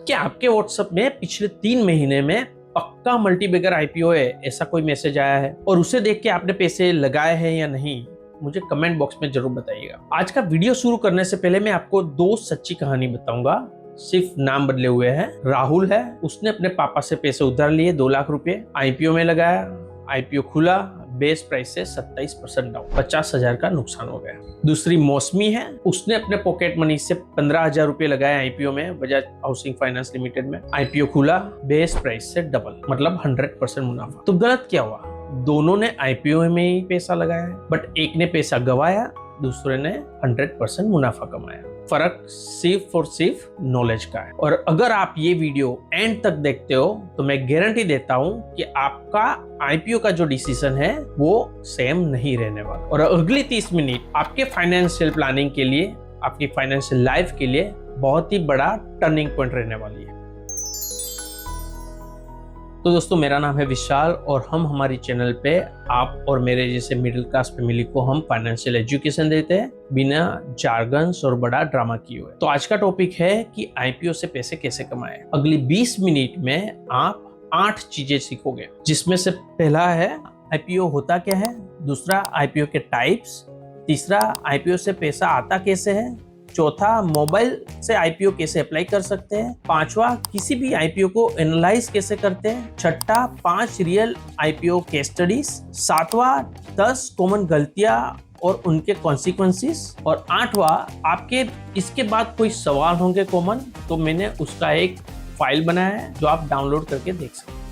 क्या आपके व्हाट्सएप में पिछले 3 महीने में पक्का मल्टीबैगर आईपीओ है ऐसा कोई मैसेज आया है और उसे देख के आपने पैसे लगाए हैं या नहीं? मुझे कमेंट बॉक्स में जरूर बताइएगा। आज का वीडियो शुरू करने से पहले मैं आपको 2 सच्ची कहानी बताऊंगा। सिर्फ नाम बदले हुए हैं। राहुल है, उसने अपने पापा से पैसे उधार लिए 2 लाख रुपए, आईपीओ में लगाया। आईपीओ खुला, बेस प्राइस से 27% डाउन, 50,000 का नुकसान हो गया। दूसरी मौसमी है, उसने अपने पॉकेट मनी से 15,000 रुपए लगाए आईपीओ में, बजाज हाउसिंग फाइनेंस लिमिटेड में। आईपीओ खुला, बेस प्राइस से डबल, मतलब 100% मुनाफा। तो गलत क्या हुआ? दोनों ने आईपीओ में ही पैसा लगाया, बट एक ने पैसा गवाया, दूसरे ने 100% मुनाफा कमाया। फर्क सिर्फ और सिर्फ नॉलेज का है। और अगर आप ये वीडियो एंड तक देखते हो तो मैं गारंटी देता हूं कि आपका आईपीओ का जो डिसीजन है वो सेम नहीं रहने वाला। और अगली 30 मिनट आपके फाइनेंशियल प्लानिंग के लिए, आपकी फाइनेंशियल लाइफ के लिए बहुत ही बड़ा टर्निंग पॉइंट रहने वाली है। तो दोस्तों, मेरा नाम है विशाल और हम हमारी चैनल पे आप और मेरे जैसे मिडिल क्लास फैमिली को हम फाइनेंशियल एजुकेशन देते हैं बिना जार्गन्स और बड़ा ड्रामा किए हुए। तो आज का टॉपिक है कि आईपीओ से पैसे कैसे कमाएं। अगली 20 मिनट में आप 8 चीजें सीखोगे, जिसमें से पहला है आईपीओ होता क्या है, दूसरा आईपीओ के टाइप्स, तीसरा आईपीओ से पैसा आता कैसे है, चौथा मोबाइल से आईपीओ कैसे अप्लाई कर सकते हैं, पांचवा किसी भी आईपीओ को एनालाइज कैसे करते हैं, छठा 5 रियल आईपीओ केस स्टडीज, सातवां 10 कॉमन गलतियां और उनके कॉन्सिक्वेंसेस, और आठवां आपके इसके बाद कोई सवाल होंगे कॉमन, तो मैंने उसका एक फाइल बनाया है जो आप डाउनलोड करके देख सकते हैं।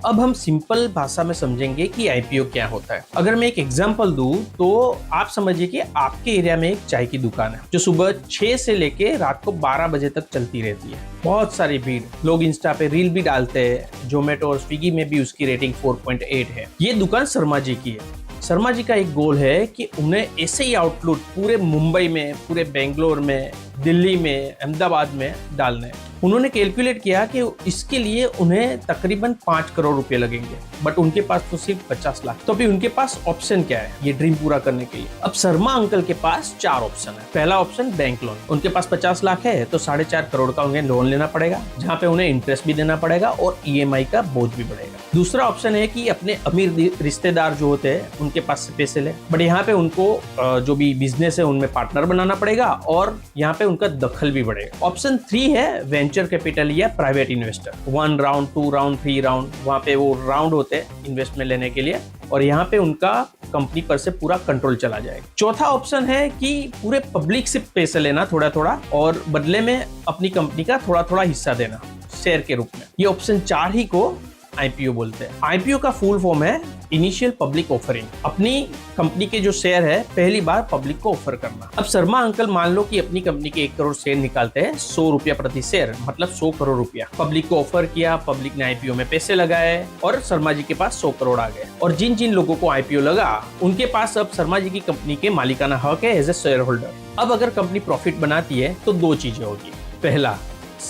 अब हम सिंपल भाषा में समझेंगे कि आईपीओ क्या होता है। अगर मैं एक एग्जांपल दूं तो आप समझिए कि आपके एरिया में एक चाय की दुकान है जो सुबह 6 से लेके रात को 12 बजे तक चलती रहती है। बहुत सारी भीड़, लोग इंस्टा पे रील भी डालते हैं। जोमेटो और स्विगी में भी उसकी रेटिंग 4.8 है। ये दुकान शर्मा जी की है। शर्मा जी का एक गोल है कि उन्हें ऐसे ही आउटलेट पूरे मुंबई में, पूरे बेंगलोर में, दिल्ली में, अहमदाबाद में डालने। उन्होंने कैलकुलेट किया कि इसके लिए उन्हें तकरीबन 5 करोड़ रुपए लगेंगे, बट उनके पास तो सिर्फ 50 लाख। तो अभी उनके पास ऑप्शन क्या है ये ड्रीम पूरा करने के लिए? अब शर्मा अंकल के पास 4 ऑप्शन है। पहला ऑप्शन बैंक लोन। उनके पास 50 लाख है तो 4.5 करोड़ का उन्हें लोन लेना पड़ेगा, जहाँ पे उन्हें इंटरेस्ट भी देना पड़ेगा और ईएमआई का बोझ भी बढ़ेगा। दूसरा ऑप्शन है कि अपने अमीर रिश्तेदार जो होते हैं उनके पास से पैसे ले, बट यहाँ पे उनको जो भी बिजनेस है उनमें पार्टनर बनाना पड़ेगा और यहाँ पे उनका दखल भी बढ़ेगा। ऑप्शन 3 है वेंचर कैपिटल या private investor. 1 round, 2 round, 3 round, वहाँ पे वो राउंड होते हैं इन्वेस्टमेंट लेने के लिए, और यहाँ पे उनका कंपनी पर से पूरा कंट्रोल चला जाएगा। चौथा ऑप्शन है कि पूरे पब्लिक से पैसे लेना थोड़ा थोड़ा और बदले में अपनी कंपनी का थोड़ा थोड़ा हिस्सा देना शेयर के रूप में। ये ऑप्शन 4 ही को आईपीओ बोलते हैं। आईपीओ का फुल फॉर्म है इनिशियल पब्लिक ऑफरिंग। अपनी कंपनी के जो शेयर है पहली बार पब्लिक को ऑफर करना। अब शर्मा अंकल मान लो कि अपनी कंपनी के 1 करोड़ शेयर निकालते हैं, 100 रुपया प्रति शेयर, मतलब 100 करोड़ रुपया पब्लिक को ऑफर किया। पब्लिक ने आईपीओ में पैसे लगाए और शर्मा जी के पास 100 करोड़ आ गए। और जिन जिन लोगों को आईपीओ लगा उनके पास अब शर्मा जी की कंपनी के मालिकाना हक है एज ए शेयर होल्डर। अब अगर कंपनी प्रॉफिट बनाती है तो 2 चीजें होगी। पहला,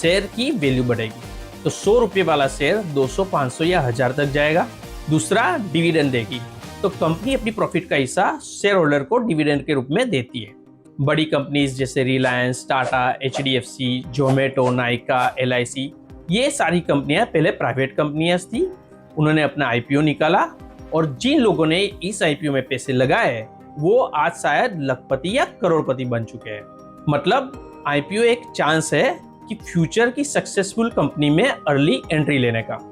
शेयर की वैल्यू बढ़ेगी, तो 100 रुपये वाला शेयर 200, 500 या 1000 तक जाएगा। दूसरा, डिविडेंड देगी, तो कंपनी अपनी प्रॉफिट का हिस्सा शेयर होल्डर को डिविडेंड के रूप में देती है। बड़ी कंपनीज जैसे रिलायंस, टाटा, एचडीएफसी, जोमेटो, नायका, एलआईसी, ये सारी कंपनियां पहले प्राइवेट कंपनियां थी। उन्होंने अपना आईपीओ निकाला और जिन लोगों ने इस आईपीओ में पैसे लगाए वो आज शायद लखपति या करोड़पति बन चुके हैं। मतलब आईपीओ एक चांस है कि फ्यूचर की सक्सेसफुल कंपनी में अर्ली एंट्री लेने का।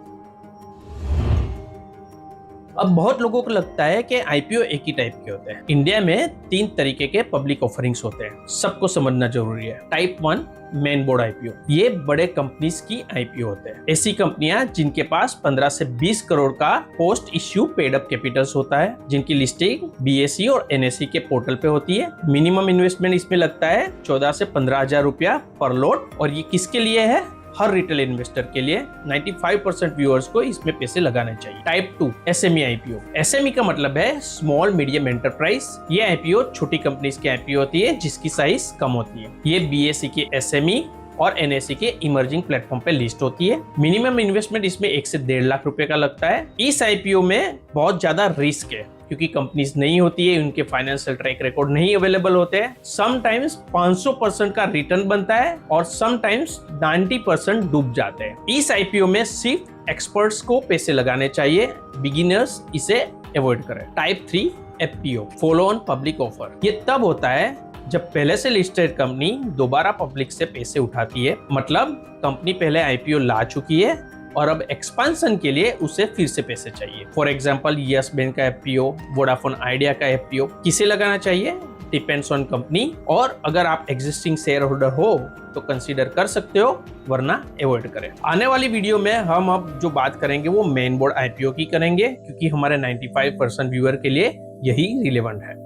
अब बहुत लोगों को लगता है कि आईपीओ एक ही टाइप के होते हैं। इंडिया में 3 तरीके के पब्लिक ऑफरिंग्स होते हैं, सबको समझना जरूरी है। टाइप 1 मेन बोर्ड आईपीओ, ये बड़े कंपनीज की आईपीओ होते हैं। ऐसी कंपनियां जिनके पास 15 से 20 करोड़ का post issue paid up Capitals होता है, जिनकी लिस्टिंग बीएसई और एनएसई के पोर्टल पे होती है। मिनिमम इन्वेस्टमेंट इसमें लगता है 14 से 15,000 रुपया पर लॉट। और ये किसके लिए है? हर रिटेल इन्वेस्टर के लिए। 95% व्यूअर्स को इसमें पैसे लगाने चाहिए। Type 2 SME IPO. एसएमई का मतलब है स्मॉल मीडियम एंटरप्राइज। ये आईपीओ छोटी कंपनीज की आईपीओ होती है जिसकी साइज कम होती है। ये बीएसई के एसएमई और NSE के इमर्जिंग प्लेटफॉर्म पे लिस्ट होती है। मिनिमम इन्वेस्टमेंट इसमें 1 से 1.5 लाख रुपए का लगता है। इस IPO में बहुत ज्यादा रिस्क है क्योंकि कंपनीज नहीं होती है, उनके फाइनेंशियल ट्रैक रिकॉर्ड नहीं अवेलेबल होते हैं। समटाइम्स 500% का रिटर्न बनता है और समटाइम्स 90% डूब जाते हैं। इस IPO में सिर्फ एक्सपर्ट्स को पैसे लगाने चाहिए, बिगिनर्स इसे अवॉइड करें। Type 3 FPO, follow on public offer. ये तब होता है जब पहले से लिस्टेड कंपनी दोबारा पब्लिक से पैसे उठाती है, मतलब कंपनी पहले IPO ला चुकी है और अब एक्सपेंशन के लिए उसे फिर से पैसे चाहिए। फॉर एग्जांपल यस बैंक का FPO, वोडाफोन आइडिया का FPO। किसे लगाना चाहिए? डिपेंड्स ऑन कंपनी, और अगर आप एग्जिस्टिंग शेयर होल्डर हो तो कंसीडर कर सकते हो, वरना अवॉइड करें। आने वाली वीडियो में हम अब जो बात करेंगे वो मेन बोर्ड IPO की करेंगे क्योंकि हमारे 95% व्यूअर के लिए यही रिलेवेंट है।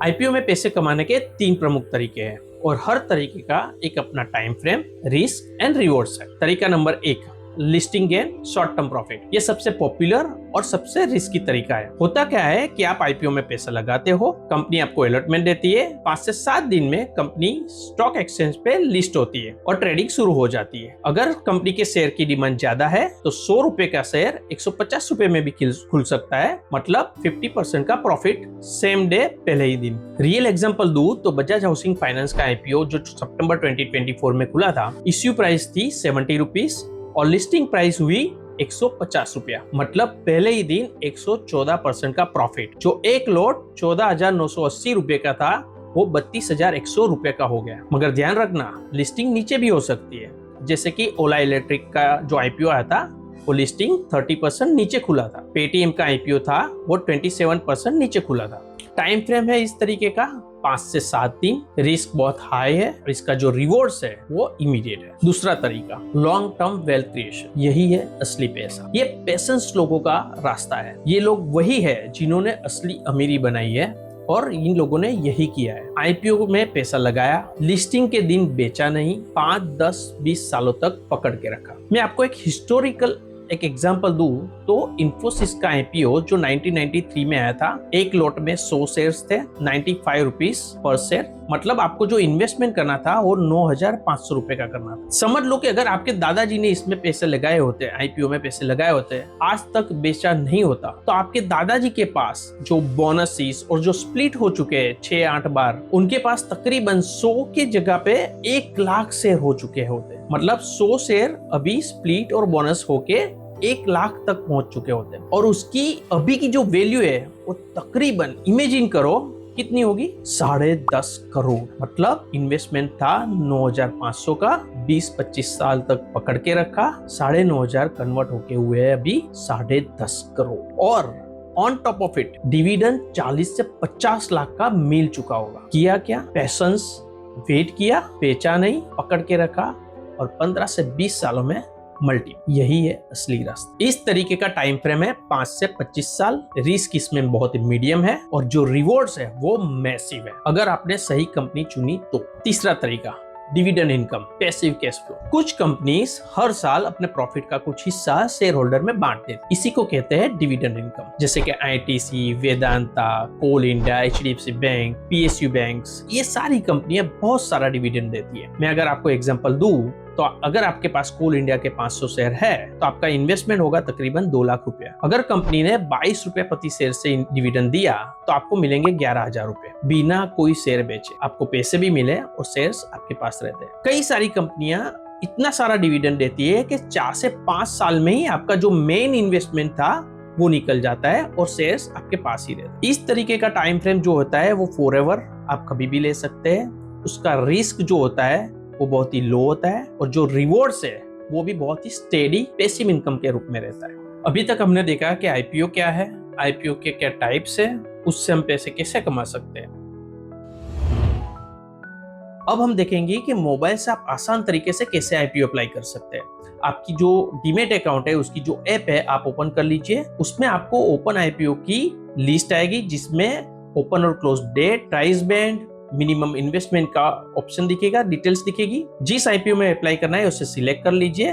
IPO में पैसे कमाने के 3 प्रमुख तरीके हैं और हर तरीके का एक अपना time frame, risk and rewards है। तरीका number 1, listing gain, short term profit. ये सबसे पॉपुलर और सबसे रिस्की तरीका है। होता क्या है कि आप IPO में पैसा लगाते हो, कंपनी आपको अलॉटमेंट देती है, 5 से 7 दिन में कंपनी स्टॉक एक्सचेंज पे लिस्ट होती है और ट्रेडिंग शुरू हो जाती है। अगर कंपनी के शेयर की डिमांड ज्यादा है तो 100 रुपए का शेयर 150 रुपए में भी खुल सकता है, मतलब 50% का प्रॉफिट सेम डे, पहले ही दिन। रियल एग्जांपल दूं तो बजाज हाउसिंग फाइनेंस का IPO जो सितंबर 2024 में खुला था, इश्यू प्राइस थी 70 रुपीज और लिस्टिंग प्राइस हुई 150 रुपया, मतलब पहले ही दिन 114% का प्रॉफिट। जो एक लॉट 14,980 रुपए का था वो 32,100 रुपए का हो गया। मगर ध्यान रखना, लिस्टिंग नीचे भी हो सकती है, जैसे कि ओला इलेक्ट्रिक का जो IPO आया था वो लिस्टिंग 30% नीचे खुला था। पेटीएम का IPO था वो 27% नीचे खुला था। टाइम फ्रेम है इस तरीके का 5 से 7 दिन। रिस्क बहुत हाई है, इसका जो रिवॉर्ड्स है वो इमीडिएट है। दूसरा तरीका, लॉन्ग टर्म वेल्थ क्रिएशन। यही है असली पैसा। ये पेशेंस लोगों का रास्ता है। ये लोग वही है जिन्होंने असली अमीरी बनाई है और इन लोगों ने यही किया है। IPO में पैसा लगाया, लिस्टिंग के दिन बेचा नहीं, 5, 10, 20 सालों तक पकड़ के रखा। मैं आपको एक एग्जांपल दूं तो इन्फोसिस का IPO जो 1993 में आया था, एक लॉट में 100 शेयर्स थे, 95 रुपीज पर शेयर, मतलब आपको जो इन्वेस्टमेंट करना था वो 9,500 रुपए का करना था। समझ लो कि अगर आपके दादाजी ने इसमें पैसे लगाए होते, IPO में पैसे लगाए होते, आज तक बेचा नहीं होता, तो आपके दादाजी के पास जो बोनसेस और जो स्प्लिट हो चुके हैं 6-8 बार, उनके पास तकरीबन 100 के जगह पे 1 लाख शेयर हो चुके होते। मतलब 100 शेयर अभी स्प्लिट और बोनस होके 1 लाख तक पहुंच चुके होते हैं और उसकी अभी की जो वैल्यू है वो तकरीबन, इमेजिन करो कितनी होगी, 10.5 करोड़। मतलब इन्वेस्टमेंट था 9,500 का, 20-25 साल तक पकड़ के रखा, 9,500 कन्वर्ट होके हुए है अभी 10.5 करोड़। और on top of it dividend 40 से 50 लाख का मिल चुका होगा। किया क्या? पैशंस, वेट किया, बेचा नहीं, पकड़ के रखा और 15 से 20 सालों में मल्टी। यही है असली रास्ता। इस तरीके का टाइम फ्रेम है 5 से 25 साल। रिस्क इसमें बहुत मीडियम है और जो रिवॉर्ड्स है वो मैसिव है अगर आपने सही कंपनी चुनी तो। तीसरा तरीका, dividend income, passive cash flow. कुछ कंपनीज हर साल अपने प्रॉफिट का कुछ हिस्सा शेयर होल्डर में बांट देती, इसी को कहते हैं डिविडेंड इनकम। जैसे कि ITC, Vedanta, coal India, HDFC bank, PSU banks, ये सारी कंपनियां बहुत सारा डिविडेंड देती है। मैं अगर आपको एग्जांपल दूं तो अगर आपके पास कोल इंडिया के 500 शेयर है तो आपका इन्वेस्टमेंट होगा तकरीबन 2 लाख रुपया। अगर कंपनी ने 22 रुपए प्रति शेयर से डिविडेंड दिया तो आपको मिलेंगे 11,000 रुपए, बिना कोई शेयर बेचे। आपको पैसे भी मिले और शेयर्स आपके पास रहते हैं। कई सारी कंपनियां इतना सारा डिविडेंड देती है कि 4 से 5 साल में ही आपका जो मेन इन्वेस्टमेंट था वो निकल जाता है और शेयर्स आपके पास ही रहते हैं। इस तरीके का टाइम फ्रेम जो होता है वो फॉरएवर, आप कभी भी ले सकते हैं। उसका रिस्क जो होता है वो बहुत ही लो होता है और जो रिवॉर्ड्स है वो भी बहुत ही स्टेडी पैसिव इनकम के रूप में रहता है। अभी तक हमने देखा कि IPO क्या है, IPO के क्या टाइप्स है, उससे हम पैसे कैसे कमा सकते हैं। अब हम देखेंगे कि मोबाइल से आप आसान तरीके से कैसे IPO अप्लाई कर सकते हैं। आपकी जो डीमेट अकाउंट है उसकी जो ऐप है आप ओपन कर लीजिए। उसमें आपको ओपन IPO की लिस्ट आएगी जिसमें ओपन और close date, price band, minimum investment का ऑप्शन दिखेगा, डिटेल्स दिखेगी। जिस IPO में अप्लाई करना है उसे सिलेक्ट कर लीजिए।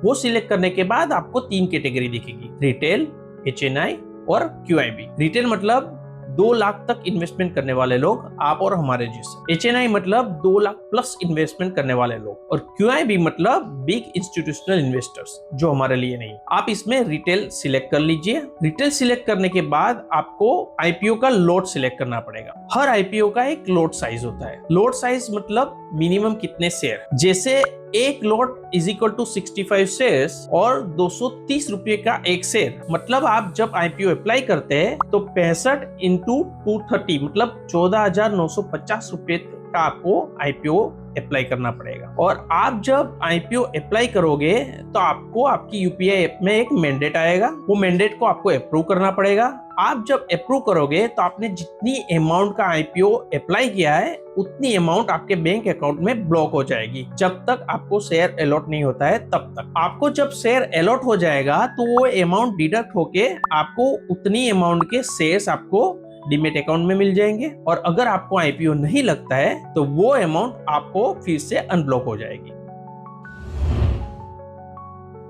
वो सिलेक्ट करने के बाद आपको 3 कैटेगरी दिखेगी, रिटेल, HNI और QIB। रिटेल मतलब 2 लाख तक इन्वेस्टमेंट करने वाले लोग, आप और हमारे जैसे। HNI मतलब 2 लाख प्लस इन्वेस्टमेंट करने वाले लोग, और QIB मतलब बिग इंस्टीट्यूशनल इन्वेस्टर्स, जो हमारे लिए नहीं। आप इसमें रिटेल सिलेक्ट कर लीजिए। रिटेल सिलेक्ट करने के बाद आपको IPO का लोट सिलेक्ट करना पड़ेगा। हर IPO का एक लोट साइज होता है। लोट साइज मतलब मिनिमम कितने शेयर, जैसे एक लोट इज इक्वल टू 65 शेयर्स और 230 रुपए का एक शेयर। मतलब आप जब IPO अप्लाई करते हैं तो 65 इंटू 230 मतलब 14,950 रुपए का आपको IPO अप्लाई करना पड़ेगा। और आप जब IPO अप्लाई करोगे तो आपको आपकी UPI ऐप में एक मैंडेट आएगा। वो मैंडेट को आपको अप्रूव करना पड़ेगा। आप जब अप्रूव करोगे तो आपने जितनी अमाउंट का IPO अप्लाई किया है उतनी अमाउंट आपके बैंक अकाउंट में ब्लॉक हो जाएगी। जब तक आपको शेयर अलॉट नहीं होता है तब तक। आपको जब शेयर अलॉट हो जाएगा तो वो अमाउंट डिडक्ट होके आपको उतनी अमाउंट के शेयर्स आपको डीमेट अकाउंट में मिल जाएंगे। और अगर आपको IPO नहीं लगता है तो वो अमाउंट आपको फिर से अनब्लॉक हो जाएगी।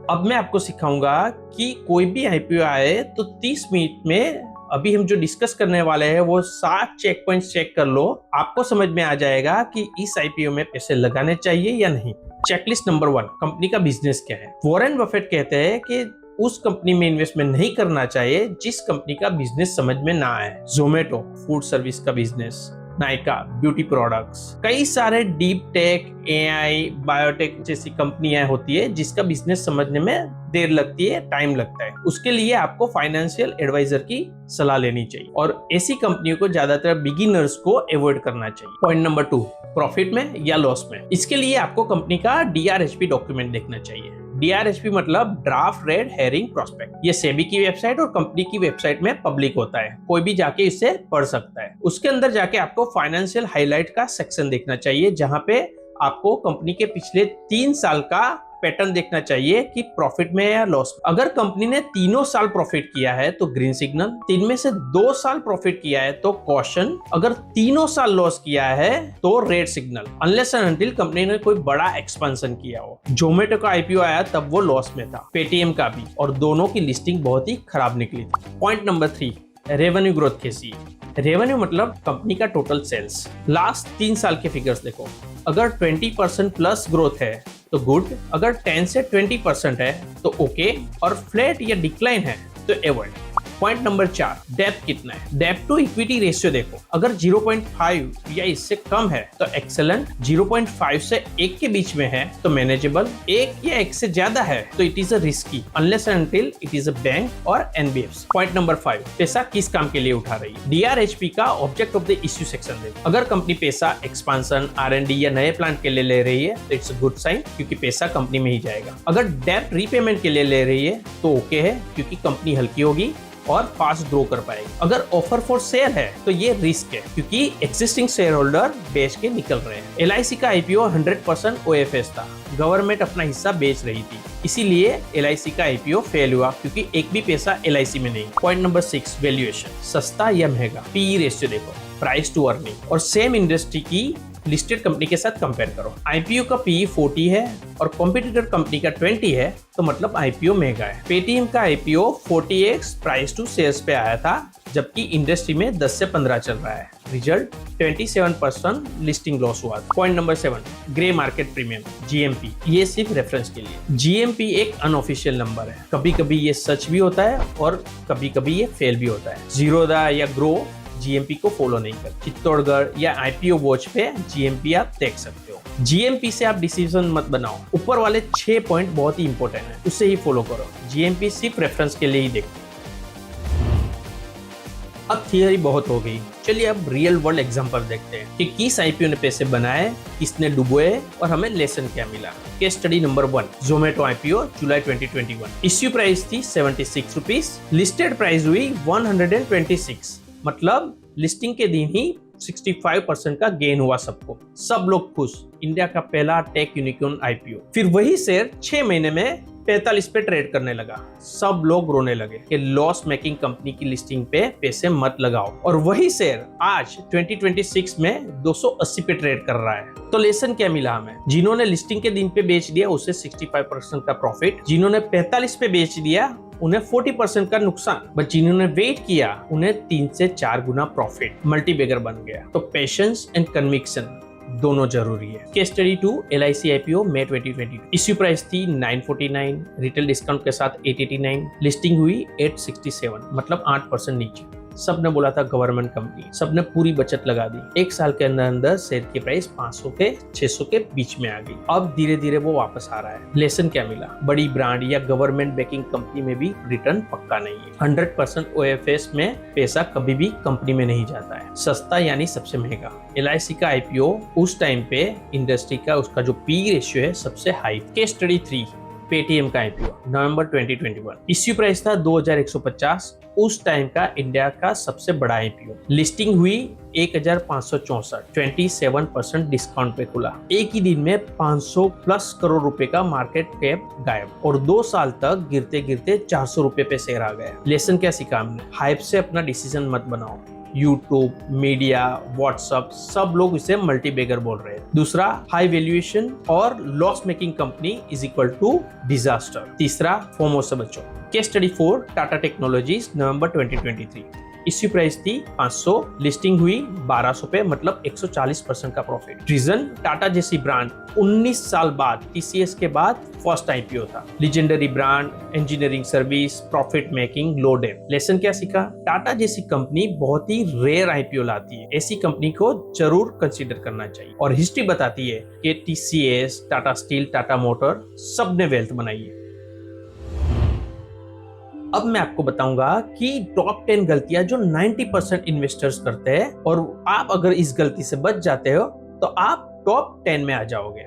अब मैं आपको सिखाऊंगा कि कोई भी IPO आए तो 30 मिनट में अभी हम जो डिस्कस करने वाले हैं वो 7 चेक पॉइंट्स चेक कर लो। आपको समझ में आ जाएगा कि इस IPO में पैसे लगाने चाहिए या नहीं। चेकलिस्ट नंबर 1, कंपनी का बिजनेस क्या है। वॉरेन बफेट कहते हैं कि उस कंपनी में इन्वेस्टमेंट नहीं करना चाहिए जिस कंपनी का बिजनेस समझ में ना आए। जोमेटो फूड सर्विस का बिजनेस, नाइका ब्यूटी प्रोडक्ट्स, कई सारे डीप टेक, AI, बायोटेक जैसी कंपनियां होती है जिसका बिजनेस समझने में देर लगती है, टाइम लगता है। उसके लिए आपको फाइनेंशियल एडवाइजर की सलाह लेनी चाहिए और ऐसी कंपनियों को ज्यादातर बिगिनर्स को अवॉइड करना चाहिए। पॉइंट नंबर 2, प्रॉफिट में या लॉस में। इसके लिए आपको कंपनी का DRHP डॉक्यूमेंट देखना चाहिए। DRHP मतलब ड्राफ्ट रेड हेरिंग प्रोस्पेक्ट। ये सेबी की वेबसाइट और कंपनी की वेबसाइट में पब्लिक होता है, कोई भी जाके इसे पढ़ सकता है। उसके अंदर जाके आपको फाइनेंशियल हाईलाइट का सेक्शन देखना चाहिए, जहां पे आपको कंपनी के पिछले 3 साल का पैटर्न देखना चाहिए कि प्रॉफिट में या लॉस। अगर कंपनी ने तीनों साल प्रॉफिट किया है तो ग्रीन सिग्नल, 3 में से 2 साल प्रॉफिट किया है तो कॉशन, अगर तीनों साल लॉस किया है तो red signal, unless and until company ने कोई बड़ा एक्सपेंशन किया हो। जोमेटो का IPO आया तब वो लॉस में था, पेटीएम का भी, और दोनों की लिस्टिंग बहुत ही खराब निकली थी। पॉइंट नंबर 3, रेवेन्यू ग्रोथ कैसी है। रेवेन्यू मतलब कंपनी का टोटल सेल्स। लास्ट 3 साल के फिगर्स देखो, अगर 20% प्लस ग्रोथ है तो गुड, अगर 10 से 20% है तो ओके, और फ्लैट या डिक्लाइन है तो अवॉइड। पॉइंट नंबर 4, डेप्थ कितना है। डेप्थ टू इक्विटी रेशियो देखो, अगर 0.5 या इससे कम है तो एक्सेलेंट, 0.5 से 1 के बीच में है तो मैनेजेबल, 1 या 1 से ज्यादा है तो it is a risky, unless and until it is a bank और NBFC। पॉइंट नंबर 5, पैसा किस काम के लिए उठा रही है। DRHP का object of the issue section देखो, अगर कंपनी पैसा एक्सपांशन, R&D या नए प्लांट के लिए ले रही है तो इट्स अ गुड साइन, क्योंकि पैसा कंपनी में ही जाएगा। अगर डेब्ट रीपेमेंट के लिए ले रही है तो ओके है, क्योंकि कंपनी हल्की होगी और फास्ट ग्रो कर पाएगी। अगर ऑफर फॉर शेयर है तो ये रिस्क है, क्योंकि एग्जिस्टिंग शेयर होल्डर बेच के निकल रहे हैं। LIC का IPO 100% OFS था, गवर्नमेंट अपना हिस्सा बेच रही थी, इसीलिए LIC का IPO फेल हुआ, क्योंकि एक भी पैसा LIC में नहीं। पॉइंट नंबर 6, वैल्यूएशन, सस्ता या महंगा। PE रेशियो देखो, प्राइस टू अर्निंग, और सेम इंडस्ट्री की लिस्टेड कंपनी के साथ कंपेयर करो। IPO का PE 40 है और कॉम्पिटिटर कंपनी का 20 है, तो मतलब IPO महंगा है। पेटीएम का IPO 40x price to shares पे आया था, जबकि इंडस्ट्री में 10 से 15 चल रहा है। रिजल्ट 27% लिस्टिंग लॉस हुआ था। Point number 7, grey market premium, GMP। ये सिर्फ रेफरेंस के लिए, GMP एक अनऑफिशियल नंबर है, कभी कभी ये सच भी होता है और कभी कभी ये फेल भी होता है। जीरोदा या ग्रो GMP को फॉलो नहीं कर। चित्तौड़गढ़ या IPO वॉच पे GMP आप देख सकते हो। GMP से आप डिसीजन मत बनाओ। ऊपर वाले 6 पॉइंट बहुत ही इंपॉर्टेंट है, उससे ही फॉलो करो। GMP सिर्फ रेफरेंस के लिए ही देखो। अब थियरी बहुत हो गई, चलिए अब रियल वर्ल्ड एग्जांपल देखते हैं कि किस IPO ने पैसे बनाए, किसने डुबोए और हमें लेसन क्या मिला। Case study number 1, Zomato IPO जुलाई 2021। इश्यू प्राइस थी 76 रुपीज, लिस्टेड प्राइस हुई 126, मतलब लिस्टिंग के दिन ही 65% का गेन हुआ सबको, सब लोग खुश। इंडिया का पहला टेक यूनिकॉर्न IPO। फिर वही शेयर 6 महीने में 45 पे ट्रेड करने लगा, सब लोग रोने लगे कि लॉस मेकिंग कंपनी की लिस्टिंग पे पैसे मत लगाओ। और वही शेयर आज 2026 में 280 पे ट्रेड कर रहा है। तो लेसन क्या मिला हमें, जिन्होंने लिस्टिंग के दिन पे बेच दिया उसे 65% का प्रॉफिट, जिन्होंने 45 पे बेच दिया उन्हें 40% का नुकसान, बट जिन्होंने वेट किया उन्हें 3 से 4 गुना प्रॉफिट, मल्टीबैगर बन गया। तो पेशेंस एंड कन्विक्शन दोनों जरूरी है। केस स्टडी 2 LIC IPO मई 2022। इश्यू प्राइस थी 949, रिटेल डिस्काउंट के साथ 889, लिस्टिंग हुई 867, मतलब 8% नीचे। सबने बोला था गवर्नमेंट कंपनी, सबने पूरी बचत लगा दी। 1 साल के अंदर अंदर शेयर की प्राइस 500 के 600 के बीच में आ गई। अब धीरे धीरे वो वापस आ रहा है। लेसन क्या मिला? बड़ी ब्रांड या गवर्नमेंट बैकिंग कंपनी में भी रिटर्न पक्का नहीं है। 100% OFS में पैसा कभी भी कंपनी में नहीं जाता है। सस्ता यानी सबसे महंगा। LIC का IPO उस टाइम पे इंडस्ट्री का उसका जो PE रेशियो है सबसे हाई। केस स्टडी 3 पेटीएम का IPO नवंबर 2021। इश्यू प्राइस था 2150, उस टाइम का इंडिया का सबसे बड़ा IPO। लिस्टिंग हुई 1564, 27% डिस्काउंट पे खुला। एक ही दिन में 500 प्लस करोड़ रुपए का मार्केट कैप गायब, और 2 साल तक गिरते गिरते 400 रुपए पे शेयर आ गया। लेसन क्या सीखा हमने? हाइप से अपना डिसीजन मत बनाओ। यूट्यूब, मीडिया, व्हाट्सएप सब लोग इसे मल्टीबैगर बोल रहे हैं। दूसरा, हाई वैल्यूएशन और loss making company is equal to disaster. तीसरा, फोमो से बचो। Case study 4 Tata Technologies November 2023। Issue price थी 500, लिस्टिंग हुई 1200 पे, मतलब 140% का प्रॉफिट। रीजन, टाटा जैसी ब्रांड 19 साल बाद TCS के बाद फर्स्ट IPO था। Legendary brand, engineering service, profit making, low debt. Lesson क्या सीखा? टाटा जैसी कंपनी बहुत ही रेयर IPO लाती है। ऐसी कंपनी को जरूर कंसीडर करना चाहिए। और हिस्ट्री बताती है कि TCS, Tata steel, Tata motor सबने वेल्थ बनाई है। अब मैं आपको बताऊंगा कि टॉप 10 गलतियां जो 90% इन्वेस्टर्स करते हैं, और आप अगर इस गलती से बच जाते हो तो आप टॉप 10 में आ जाओगे।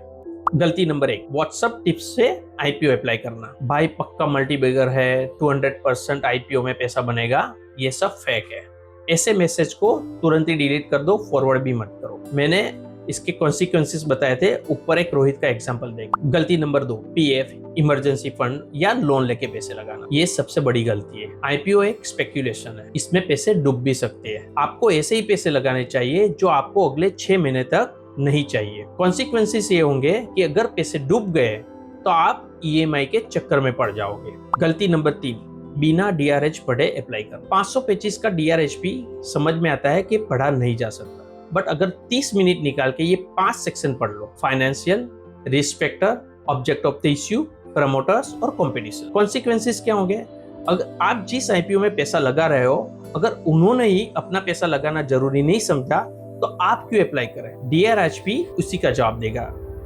गलती नंबर 1, व्हाट्सएप टिप्स से IPO अप्लाई करना। भाई पक्का मल्टीबैगर है, 200% IPO में पैसा बनेगा, ये सब फेक है। ऐसे मैसेज को तुरंत ही डिलीट कर दो, फॉरवर्ड भी मत करो। मैंने इसके कॉन्सिक्वेंसेस बताए थे, ऊपर एक रोहित का एग्जांपल देखें। गलती नंबर 2, PF, इमरजेंसी फंड या लोन लेके पैसे लगाना। ये सबसे बड़ी गलती है। IPO एक स्पेक्यूलेशन है, इसमें पैसे डूब भी सकते हैं। आपको ऐसे ही पैसे लगाने चाहिए जो आपको अगले 6 महीने तक नहीं चाहिए। कॉन्सिक्वेंसेस ये होंगे कि अगर पैसे डूब गए तो आप EMI के चक्कर में पड़ जाओगे। गलती नंबर 3, बिना DRH पढ़े अप्लाई कर। 500 पेजेस का DRH भी समझ में आता है कि पढ़ा नहीं जा सकता, बट अगर 30 मिनट निकाल के ये 5 सेक्शन पढ़ लो, financial, risk factor, object of the issue, promoters और कॉम्पिटिशन। कॉन्सिक्वेंसेस क्या होंगे? अगर आप जिस IPO में पैसा लगा रहे हो, अगर उन्होंने ही अपना पैसा लगाना जरूरी नहीं समझा तो आप क्यों अप्लाई करें? DRH भी उसी का जवाब देगा।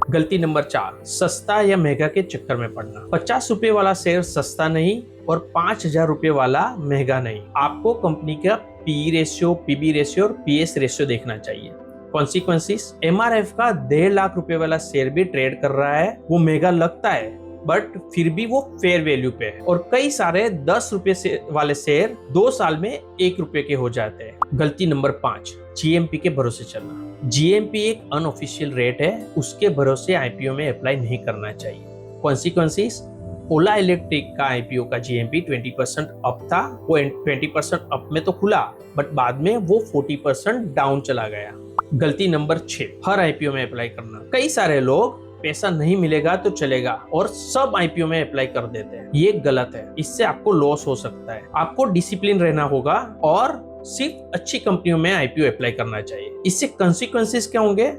गलती नंबर 4, सस्ता या महंगा के चक्कर में पड़ना। 50 रुपए वाला शेयर सस्ता नहीं और 5000 रुपए वाला महंगा नहीं। आपको कंपनी का PE रेशियो, PB रेशियो और PS रेशियो देखना चाहिए। कॉन्सिक्वेंसेस, MRF का 1.5 लाख रुपए वाला शेयर भी ट्रेड कर रहा है, वो महंगा लगता है बट फिर भी वो फेयर वैल्यू पे है, और कई सारे 10 रुपए वाले शेयर 2 साल में 1 रुपए के हो जाते हैं। गलती नंबर 5, GMP के भरोसे चलना। GMP एक अनऑफिशियल रेट है, उसके भरोसे IPO में अप्लाई नहीं करना चाहिए। कॉन्सिक्वेंसेस, ओला इलेक्ट्रिक का IPO का GMP 20% अप था, वो 20% अप में तो खुला बट बाद में वो 40% डाउन चला गया। गलती नंबर 6, हर IPO में अप्लाई करना। कई सारे लोग पैसा नहीं मिलेगा तो चलेगा और सब IPO में अप्लाई कर देते हैं, ये गलत है। इससे आपको लॉस हो सकता है। आपको डिसिप्लिन रहना होगा और सिर्फ अच्छी कंपनियों में IPO अप्लाई करना चाहिए। इससे कंसिक्वेंसेस क्या होंगे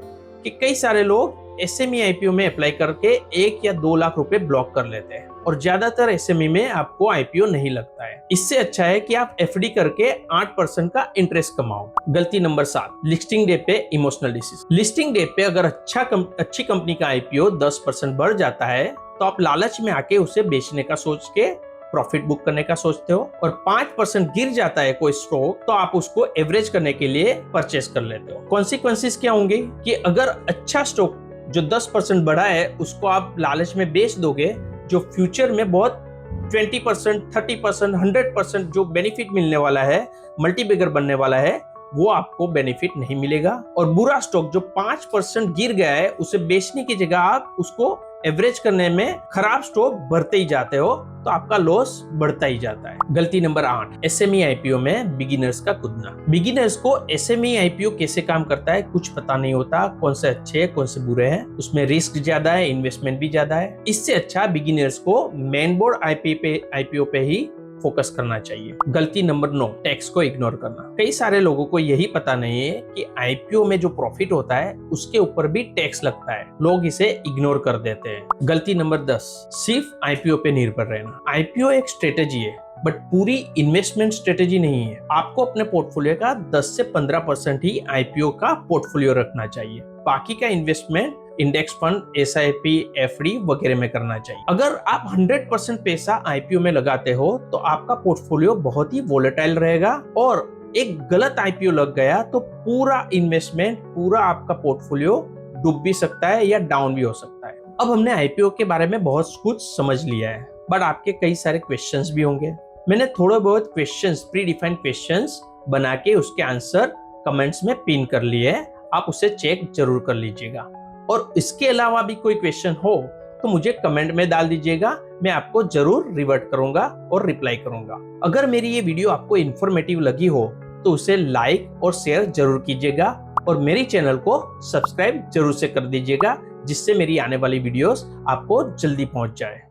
कि कई सारे लोग SME IPO में अप्लाई करके 1 या 2 लाख रुपए ब्लॉक कर लेते हैं, और ज्यादातर SME में आपको IPO नहीं लगता है। इससे अच्छा है कि आप FD करके 8% का इंटरेस्ट कमाओ। गलती नंबर 7, लिस्टिंग डे पे इमोशनल डिसीजन। लिस्टिंग डे पे अगर अच्छी कंपनी का IPO 10% बढ़ जाता है तो आप लालच में आके उसे बेचने का सोच के प्रॉफिट बुक करने का सोचते हो, और 5% गिर जाता है कोई स्टॉक तो आप उसको एवरेज करने के लिए परचेस कर लेते हो। कॉन्सिक्वेंसेस क्या होंगे कि अगर अच्छा स्टॉक जो 10% बढ़ा है उसको आप लालच में बेच दोगे, जो फ्यूचर में बहुत 20%, 30%, 100% जो बेनिफिट मिलने वाला है, मल्टीबैगर बनने वाला है, वो आपको बेनिफिट नहीं मिलेगा। और बुरा स्टॉक जो 5% गिर गया है उसे बेचने की जगह आप उसको एवरेज करने में खराब स्टॉक भरते ही जाते हो तो आपका लॉस बढ़ता ही जाता है। गलती नंबर 8, SME IPO में बिगिनर्स का कूदना। बिगिनर्स को SME IPO कैसे काम करता है कुछ पता नहीं होता, कौन से अच्छे हैं कौन से बुरे हैं, उसमें रिस्क ज्यादा है, इन्वेस्टमेंट भी ज्यादा है। इससे अच्छा बिगिनर्स को मेन बोर्ड IPO पे ही फोकस करना चाहिए। गलती नंबर 9, टैक्स को इग्नोर करना। कई सारे लोगों को यही पता नहीं है कि आईपीओ में जो प्रॉफिट होता है उसके ऊपर भी टैक्स लगता है। लोग इसे इग्नोर कर देते हैं। गलती नंबर 10, सिर्फ आईपीओ पे निर्भर रहना। आईपीओ एक स्ट्रेटेजी है बट पूरी इन्वेस्टमेंट स्ट्रेटेजी नहीं है। आपको अपने पोर्टफोलियो का 10 से 15% ही आईपीओ का पोर्टफोलियो रखना चाहिए। बाकी का investment index fund, SIP, FD वगैरह में करना चाहिए। अगर आप 100% पैसा आईपीओ में लगाते हो तो आपका पोर्टफोलियो बहुत ही वोलेटाइल रहेगा और एक गलत आईपीओ लग गया तो पूरा इन्वेस्टमेंट, पूरा आपका पोर्टफोलियो डूब भी सकता है या डाउन भी हो सकता है। अब हमने आईपीओ के बारे में बहुत कुछ समझ लिया है, बट आपके कई सारे क्वेश्चंस भी होंगे। मैंने थोड़े बहुत क्वेश्चंस, प्री डिफाइंड क्वेश्चंस बना के उसके आंसर कमेंट्स में पिन कर लिए है, आप उसे चेक जरूर कर लीजिएगा। और इसके अलावा भी कोई क्वेश्चन हो तो मुझे कमेंट में डाल दीजिएगा, मैं आपको जरूर रिवर्ट करूंगा और रिप्लाई करूंगा। अगर मेरी ये वीडियो आपको इन्फॉर्मेटिव लगी हो तो उसे लाइक और शेयर जरूर कीजिएगा और मेरी चैनल को सब्सक्राइब जरूर से कर दीजिएगा, जिससे मेरी आने वाली वीडियोस आपको जल्दी पहुंच जाए।